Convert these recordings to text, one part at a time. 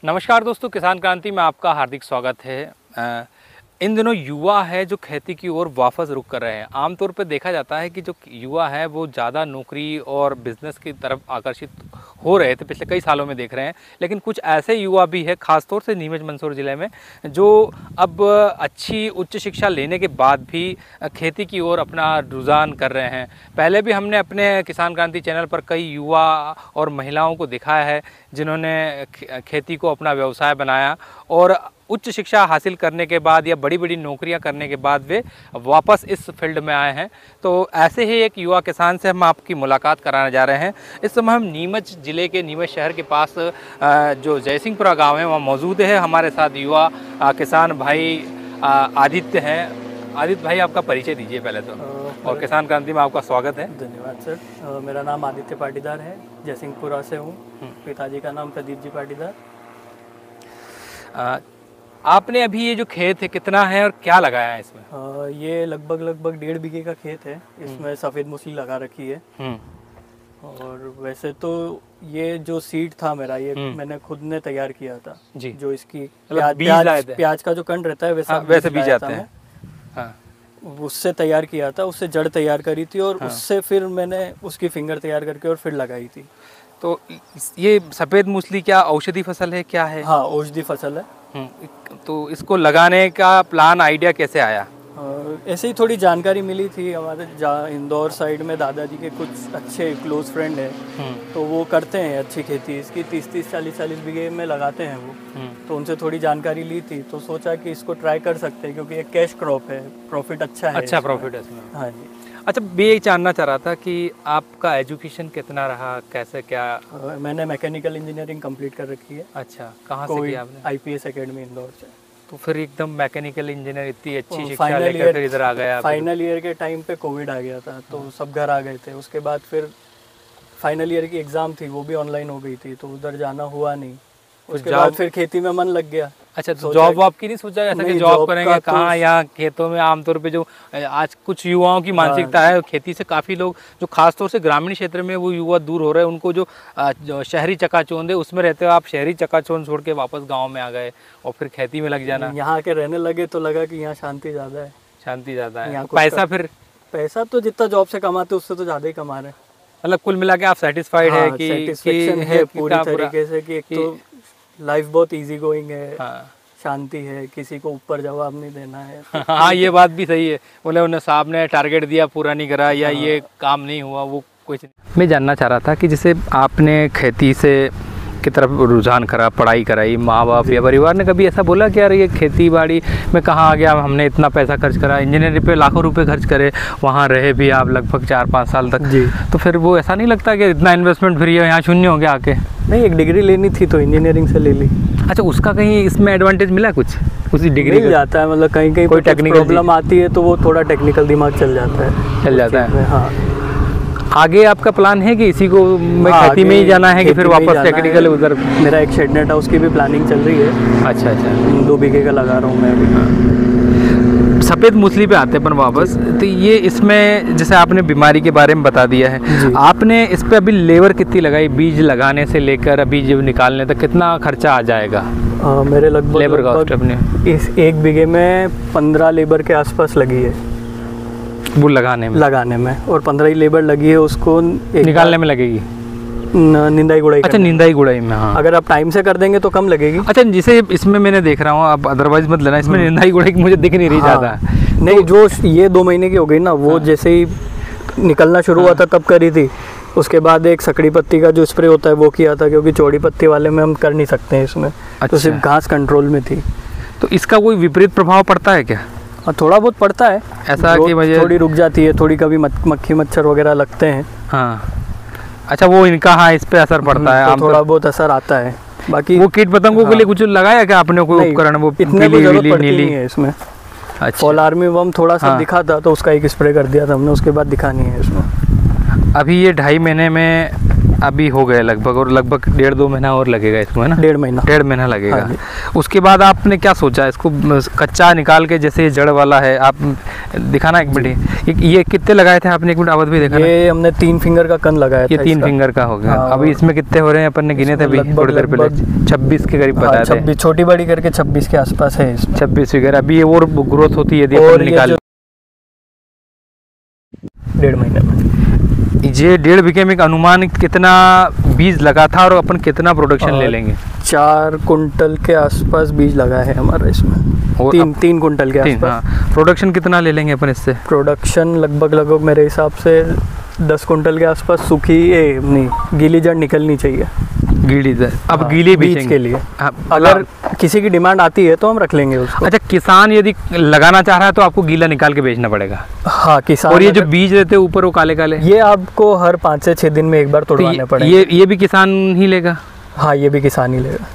नमस्कार दोस्तों, किसान क्रांति में आपका हार्दिक स्वागत है। इन दिनों युवा है जो खेती की ओर वापस रुख कर रहे हैं। आमतौर पर देखा जाता है कि जो युवा है वो ज़्यादा नौकरी और बिज़नेस की तरफ आकर्षित हो रहे थे, पिछले कई सालों में देख रहे हैं। लेकिन कुछ ऐसे युवा भी है, ख़ासतौर से नीमच मंदसौर ज़िले में, जो अब अच्छी उच्च शिक्षा लेने के बाद भी खेती की ओर अपना रुझान कर रहे हैं। पहले भी हमने अपने किसान क्रांति चैनल पर कई युवा और महिलाओं को दिखाया है जिन्होंने खेती को अपना व्यवसाय बनाया और उच्च शिक्षा हासिल करने के बाद या बड़ी बड़ी नौकरियां करने के बाद वे वापस इस फील्ड में आए हैं। तो ऐसे ही एक युवा किसान से हम आपकी मुलाकात कराने जा रहे हैं। इस समय हम नीमच ज़िले के नीमच शहर के पास जो जयसिंहपुरा गांव है वहाँ मौजूद है। हमारे साथ युवा किसान भाई आदित्य हैं। आदित्य भाई, आपका परिचय दीजिए पहले तो, और किसान क्रांति में आपका स्वागत है। धन्यवाद सर। मेरा नाम आदित्य पाटीदार है, जयसिंहपुरा से हूँ। पिताजी का नाम प्रदीप जी पाटीदार। आपने अभी ये जो खेत है कितना है और क्या लगाया है इसमें? ये लगभग 1.5 बीघे का खेत है। इसमें सफ़ेद मूसली लगा रखी है। और वैसे तो ये जो सीड था मेरा, ये मैंने खुद ने तैयार किया था जी। जो इसकी प्याज का जो कंड रहता है वैसे बीज आते हैं, हाँ, उससे तैयार किया था। उससे जड़ तैयार करी थी और उससे फिर मैंने उसकी फिंगर तैयार करके और फिर लगाई थी। तो ये सफ़ेद मूसली क्या औषधि फसल है, क्या है? हाँ, औषधि फसल है। तो इसको लगाने का प्लान, आइडिया कैसे आया? ऐसे ही थोड़ी जानकारी मिली थी। हमारे इंदौर साइड में दादाजी के कुछ अच्छे क्लोज फ्रेंड हैं, तो वो करते हैं अच्छी खेती इसकी, 30-30, 40-40 बीघे में लगाते हैं वो। तो उनसे थोड़ी जानकारी ली थी, तो सोचा कि इसको ट्राई कर सकते हैं क्योंकि एक कैश क्रॉप है, प्रॉफिट अच्छा है। अच्छा प्रॉफिट है इसमें। हाँ जी। अच्छा, मैं ये जानना चाह रहा था कि आपका एजुकेशन कितना रहा, कैसे क्या? मैंने मैकेनिकल इंजीनियरिंग कंप्लीट कर रखी है। अच्छा, कहाँ से किया आपने? IPS एकेडमी इंदौर से। तो फिर एकदम मैकेनिकल इंजीनियर, इतनी अच्छी शिक्षा लेकर फिर इधर आ गया? फाइनल ईयर के टाइम पे कोविड आ गया था, तो सब घर आ गए थे। उसके बाद फिर फाइनल ईयर की एग्ज़ाम थी, वो भी ऑनलाइन हो गई थी, तो उधर जाना हुआ नहीं। उसके बाद फिर खेती में मन लग गया। अच्छा, तो जॉब वॉब की नहीं सोचा ऐसा कि जॉब करेंगे कहाँ? यहाँ खेतों में आमतौर पे जो आज कुछ युवाओं की मानसिकता है, खेती से काफ़ी लोग जो खासतौर से ग्रामीण क्षेत्र में वो युवा दूर हो रहे हैं, उनको जो शहरी चकाचौंध है उसमें रहते हो आप, शहरी चकाचौंध छोड़ के वापस गाँव में आ गए और फिर खेती में लग जाना। यहाँ आके रहने लगे तो लगा कि यहाँ शांति ज़्यादा है। शांति ज़्यादा है। पैसा फिर? पैसा तो जितना जॉब से कमाते उससे तो ज़्यादा ही कमा रहे हैं। मतलब कुल मिला के आप सेटिस्फाइड है कि है पूरी तरीके से कि एक तो लाइफ बहुत इजी गोइंग है। हाँ। शांति है, किसी को ऊपर जवाब नहीं देना है। हाँ, ये बात भी सही है। बोले उन्हें साहब ने टारगेट दिया, पूरा नहीं करा, या ये काम नहीं हुआ, वो कुछ नहीं। मैं जानना चाह रहा था कि जैसे आपने खेती से की तरफ रुझान करा, पढ़ाई कराई, माँ बाप या परिवार ने कभी ऐसा बोला कि यार ये खेती बाड़ी में कहाँ आ गया, हमने इतना पैसा खर्च करा, इंजीनियरिंग पे लाखों रुपए खर्च करे, वहाँ रहे भी आप लगभग 4-5 साल तक जी, तो फिर वो ऐसा नहीं लगता कि इतना इन्वेस्टमेंट फ्री है, यहाँ शून्य हो गया आके? नहीं, एक डिग्री लेनी थी तो इंजीनियरिंग से ले ली। अच्छा, उसका कहीं इसमें एडवांटेज मिला कुछ? उसी डिग्री मिल जाता है, मतलब कहीं कहीं कोई टेक्निकल प्रॉब्लम आती है तो वो थोड़ा टेक्निकल दिमाग चल जाता है। हाँ। आगे आपका प्लान है कि इसी को खेती में ही जाना है कि फिर वापस टेक्निकल उधर? मेरा एक शेड नेट हाउस की भी प्लानिंग चल रही है। अच्छा, 2 बीघे का लगा रहा हूँ मैं अभी। सफ़ेद मूसली पे आते हैं अपन वापस, तो ये इसमें जैसे आपने बीमारी के बारे में बता दिया है, आपने इस पे अभी लेबर कितनी लगाई? बीज लगाने से लेकर अभी जब निकालने तक कितना खर्चा आ जाएगा? मेरे लगभग लेबर कॉस्ट अपने इस 1 बीघे में 15 लेबर के आसपास लगी है। वो लगाने में और 15 ही लेबर लगी है उसको निकालने में लगेगी। निंदाई गुड़ाई। अच्छा, निंदाई गुड़ाई में। हाँ, अगर आप टाइम से कर देंगे तो कम लगेगी। अच्छा, जिसे इसमें मैंने देख रहा हूँ, आप अदरवाइज मत लेना, इसमें निंदाई गुड़ाई की मुझे दिख नहीं रही ज़्यादा। नहीं, जो ये 2 महीने की हो गई ना, वो जैसे ही निकलना शुरू हुआ था तब करी थी। उसके बाद एक सकड़ी पत्ती का जो स्प्रे होता है वो किया था, क्योंकि चौड़ी पत्ती वाले में हम कर नहीं सकते हैं इसमें। तो सिर्फ घास कंट्रोल में थी। तो इसका कोई विपरीत प्रभाव पड़ता है क्या? थोड़ा बहुत पड़ता है ऐसा कि वजह थोड़ी रुक जाती है, थोड़ी कभी मक्खी मच्छर वगैरह लगते हैं। हाँ, अच्छा, वो इनका हाँ इस पे असर पड़ता है, तो थोड़ा बहुत असर आता है। बाकी वो कीट पतंगों के लिए कुछ लगाया क्या आपने, कोई उपकरण? वो इतने नीली है इसमें। अच्छा, फॉल आर्मी वर्म थोड़ा सा दिखा था तो उसका एक स्प्रे कर दिया था हमने, उसके बाद दिखा नहीं है इसमें। अभी ये 2.5 महीने में अभी हो गए लगभग, और लगभग 1.5-2 महीना और लगेगा इसमें, है ना? 1.5 महीना लगेगा। हाँ, उसके बाद आपने क्या सोचा इसको कच्चा निकाल के, जैसे ये जड़ वाला है, आप दिखाना एक मिनट, ये कितने लगाए थे आपने? एक मिनट अवध भी देखा। ये हमने 3 फिंगर का कन लगाया था। ये 3 फिंगर का हो गया। हाँ, अभी इसमें कितने हो रहे हैं? अपन ने गिने थे अभी थोड़ी देर पहले, 26 के करीब बताए थे। 26 छोटी बड़ी करके 26 के आसपास है इसमें। 26 फिगर। अभी ये और ग्रोथ होती है यदि अपन निकाल। 1.5 महीने में ये 1.5 बीघे में अनुमान कितना बीज लगा था और अपन कितना प्रोडक्शन ले लेंगे? 4 कुंटल के आसपास बीज लगा है हमारा इसमें। 3 कुंटल के आसपास। हाँ। प्रोडक्शन कितना ले लेंगे अपन इससे? प्रोडक्शन लगभग मेरे हिसाब से 10 कुंटल के आसपास सूखी गीली जड़ निकलनी चाहिए। गीली जड़। अब हाँ, गीली बीज के लिए। हाँ, अगर किसी की डिमांड आती है तो हम रख लेंगे उसको। अच्छा, किसान यदि लगाना चाह रहा है तो आपको गीला निकाल के बेचना पड़ेगा? हाँ, किसान। और ये जो बीज रहते हैं ऊपर वो काले काले, ये आपको हर 5 से 6 दिन में एक बार तोड़वाने पड़ेंगे। ये भी किसान ही लेगा? हाँ, ये भी किसान ही लेगा।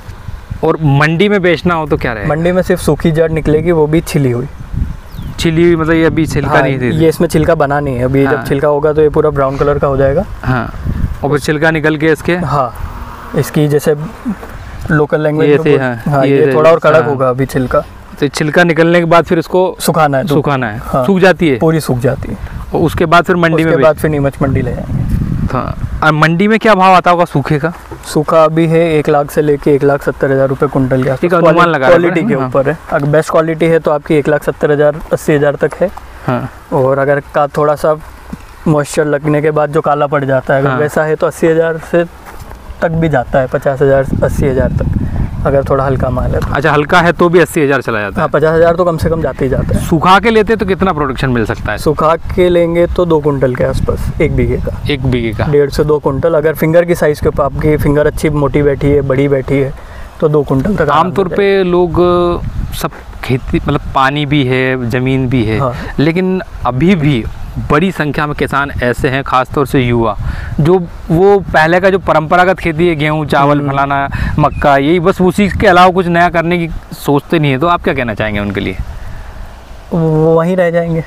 और मंडी में बेचना हो तो क्या रहेगा? मंडी में सिर्फ सूखी जड़ निकलेगी, वो भी छिली हुई। छिली हुई मतलब ये अभी छिलका नहीं थी? ये इसमें छिलका बना नहीं है अभी। जब छिलका होगा तो ये पूरा ब्राउन कलर का हो जाएगा। हाँ, और फिर छिलका निकल के इसके, हाँ, इसकी जैसे लोकल लैंग्वेज में ये थोड़ा और कड़क होगा अभी छिलका। तो छिलका निकलने के बाद फिर इसको सुखाना है। हाँ। सूख जाती है? पूरी सूख जाती है। और उसके बाद फिर मंडी में, बाद फिर नीमच मंडी ले जाएंगे। हाँ। और मंडी में क्या भाव आता होगा सूखे का? सूखा अभी है 1 लाख से लेके 1,70,000 रुपए कुंटल के आसपास। अनुमान लगा, क्वालिटी के ऊपर है। अगर बेस्ट क्वालिटी है तो आपकी 1,70,000 80,000 तक है। हाँ। और अगर का थोड़ा सा मॉइस्चर लगने के बाद जो काला पड़ जाता है, अगर वैसा है तो 80,000 से तक भी जाता है, 50,000 80,000 तक, अगर थोड़ा हल्का माल है तो। अच्छा, हल्का है तो भी 80,000 चला जाता है? हाँ, 50,000 तो कम से कम जाते ही जाता है। सुखा के लेते तो कितना प्रोडक्शन मिल सकता है? सुखा के लेंगे तो 2 कुंटल के आसपास, 1 बीघे का। 1 बीघे का 1.5 से 2 कुंटल। अगर फिंगर की साइज़ के ऊपर आपकी फिंगर अच्छी मोटी बैठी है, बड़ी बैठी है, तो 2 कुंटल तक। आमतौर पे लोग सब खेती, मतलब पानी भी है, ज़मीन भी है, हाँ। लेकिन अभी भी बड़ी संख्या में किसान ऐसे हैं, खासतौर से युवा, जो वो पहले का जो परंपरागत खेती है, गेहूँ चावल फलाना मक्का, यही बस उसी के अलावा कुछ नया करने की सोचते नहीं है। तो आप क्या कहना चाहेंगे उनके लिए? वो वहीं रह जाएंगे,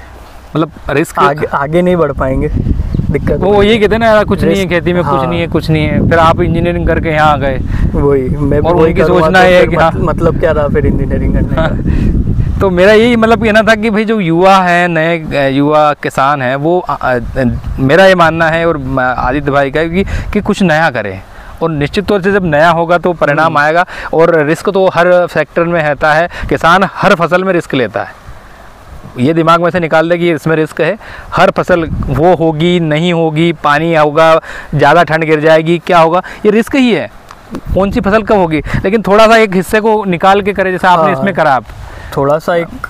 मतलब रिस्क आगे नहीं बढ़ पाएंगे। दिक्कत वो यही कहते हैं ना, कुछ नहीं है खेती में, हाँ। कुछ नहीं है। फिर आप इंजीनियरिंग करके यहाँ आ गए, वही मैं और उनकी सोचना है कि मतलब क्या रहा फिर इंजीनियरिंग करने का। तो मेरा यही मतलब कहना था कि भाई जो युवा है, नए युवा किसान हैं, वो मेरा ये मानना है और आदित्य भाई का कि कुछ नया करें, और निश्चित तौर से जब नया होगा तो परिणाम आएगा। और रिस्क तो हर सेक्टर में रहता है, किसान हर फसल में रिस्क लेता है। ये दिमाग में से निकाल दे कि इसमें रिस्क है। हर फसल वो होगी नहीं होगी, पानी होगा, ज़्यादा ठंड गिर जाएगी, क्या होगा, ये रिस्क ही है। कौन सी फसल कब होगी, लेकिन थोड़ा सा एक हिस्से को निकाल के करें, जैसे आपने इसमें करा। आप थोड़ा सा एक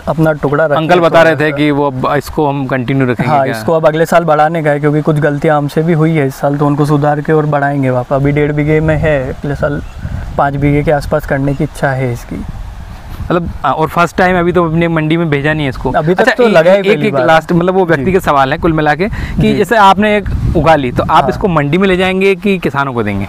अपना टुकड़ा रखें। अंकल बता रहे थे कि वो इसको हम कंटिन्यू रखेंगे। हाँ, इसको अब अगले साल बढ़ाने का है, क्योंकि कुछ गलतियाँ हमसे भी हुई है इस साल, तो उनको सुधार के और बढ़ाएंगे वापस। अभी 1.5 बीघे में है, अगले साल 5 बीघे के आसपास करने की इच्छा है इसकी। मतलब और फर्स्ट टाइम अभी तो अपने मंडी में भेजा नहीं है इसको अभी तक। अच्छा, तो लगा एक लास्ट मतलब वो व्यक्ति के सवाल है कुल मिला के कि जैसे आपने एक उगा ली, तो आप इसको मंडी में ले जाएंगे कि किसानों को देंगे?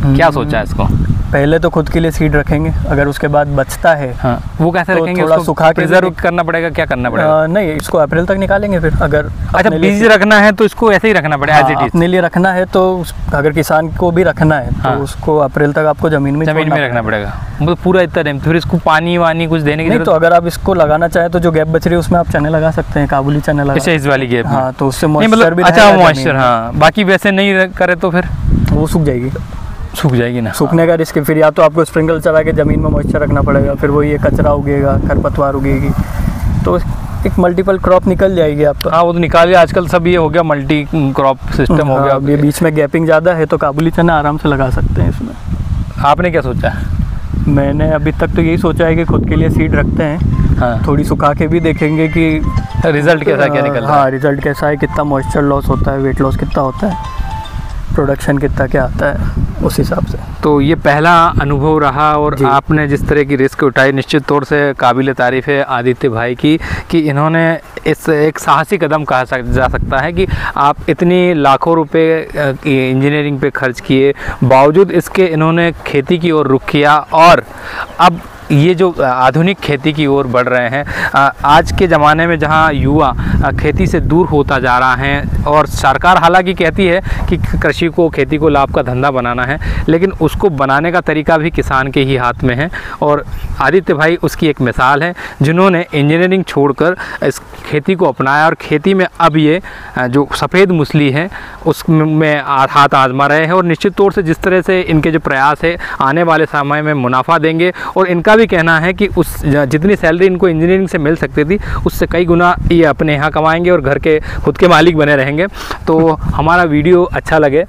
क्या सोचा है इसको? पहले तो खुद के लिए सीड रखेंगे, अगर उसके बाद बचता है, हाँ, वो कैसे तो रखेंगे? थोड़ा सुखा के प्रिजर्व करना पड़ेगा, क्या करना पड़ेगा? नहीं, इसको अप्रैल तक निकालेंगे फिर। अगर अच्छा बीज रखना है तो इसको ऐसे ही रखना पड़ेगा, एज इट इज अपने लिए रखना है तो अगर किसान को भी रखना है तो उसको अप्रैल तक आपको ज़मीन में रखना पड़ेगा, मतलब पूरा इतना टाइम। फिर इसको पानी वानी कुछ देने की नहीं, तो अगर आप इसको लगाना चाहें तो जो गैप बच रही है उसमें आप चने लगा सकते हैं, काबुली चने लगा। इस वाली गैप? हाँ, तो उससे मॉइस्चर भी, अच्छा मॉइस्चर, हाँ। बाकी वैसे नहीं करे तो फिर वो सूख जाएगी ना। सूखने का रिस्क फिर या तो आपको स्प्रिंकल चला के ज़मीन में मॉइस्चर रखना पड़ेगा, फिर वो ये कचरा उगेगा, खरपतवार उगेगी, तो एक मल्टीपल क्रॉप निकल जाएगी आपका। हाँ, वो तो निकालिए। आजकल सब ये हो गया, मल्टी क्रॉप सिस्टम हो गया। ये बीच में गैपिंग ज़्यादा है तो काबुली चना आराम से लगा सकते हैं इसमें। आपने क्या सोचा? मैंने अभी तक तो यही सोचा है कि खुद के लिए सीड रखते हैं। हाँ। थोड़ी सुखा के भी देखेंगे कि रिजल्ट कैसा क्या निकल रहा है। हाँ, रिजल्ट कैसा है, कितना मॉइस्चर लॉस होता है, वेट लॉस कितना होता है, प्रोडक्शन कितना क्या आता है, उस हिसाब से। तो ये पहला अनुभव रहा, और आपने जिस तरह की रिस्क उठाई, निश्चित तौर से काबिल तारीफ़ है आदित्य भाई की कि इन्होंने इस एक साहसी कदम कहा जा सकता है कि आप इतनी लाखों रुपए इंजीनियरिंग पे खर्च किए, बावजूद इसके इन्होंने खेती की ओर रुख किया, और अब ये जो आधुनिक खेती की ओर बढ़ रहे हैं, आज के ज़माने में जहां युवा खेती से दूर होता जा रहा है और सरकार हालांकि कहती है कि कृषि को, खेती को लाभ का धंधा बनाना है, लेकिन उसको बनाने का तरीका भी किसान के ही हाथ में है। और आदित्य भाई उसकी एक मिसाल है, जिन्होंने इंजीनियरिंग छोड़कर इस खेती को अपनाया और खेती में अब ये जो सफ़ेद मूसली है उसमें हाथ आजमा रहे हैं। और निश्चित तौर से जिस तरह से इनके जो प्रयास है आने वाले समय में मुनाफा देंगे, और इनका भी कहना है कि उस जितनी सैलरी इनको इंजीनियरिंग से मिल सकती थी उससे कई गुना ये अपने यहाँ कमाएंगे और घर के खुद के मालिक बने रहेंगे। तो हमारा वीडियो अच्छा लगे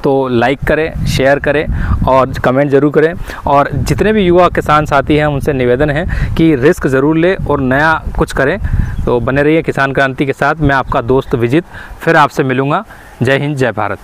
तो लाइक करें, शेयर करें और कमेंट ज़रूर करें। और जितने भी युवा किसान साथी हैं उनसे निवेदन है कि रिस्क ज़रूर ले और नया कुछ करें। तो बने रहिए किसान क्रांति के साथ। मैं आपका दोस्त विजित फिर आपसे मिलूँगा। जय हिंद, जय भारत।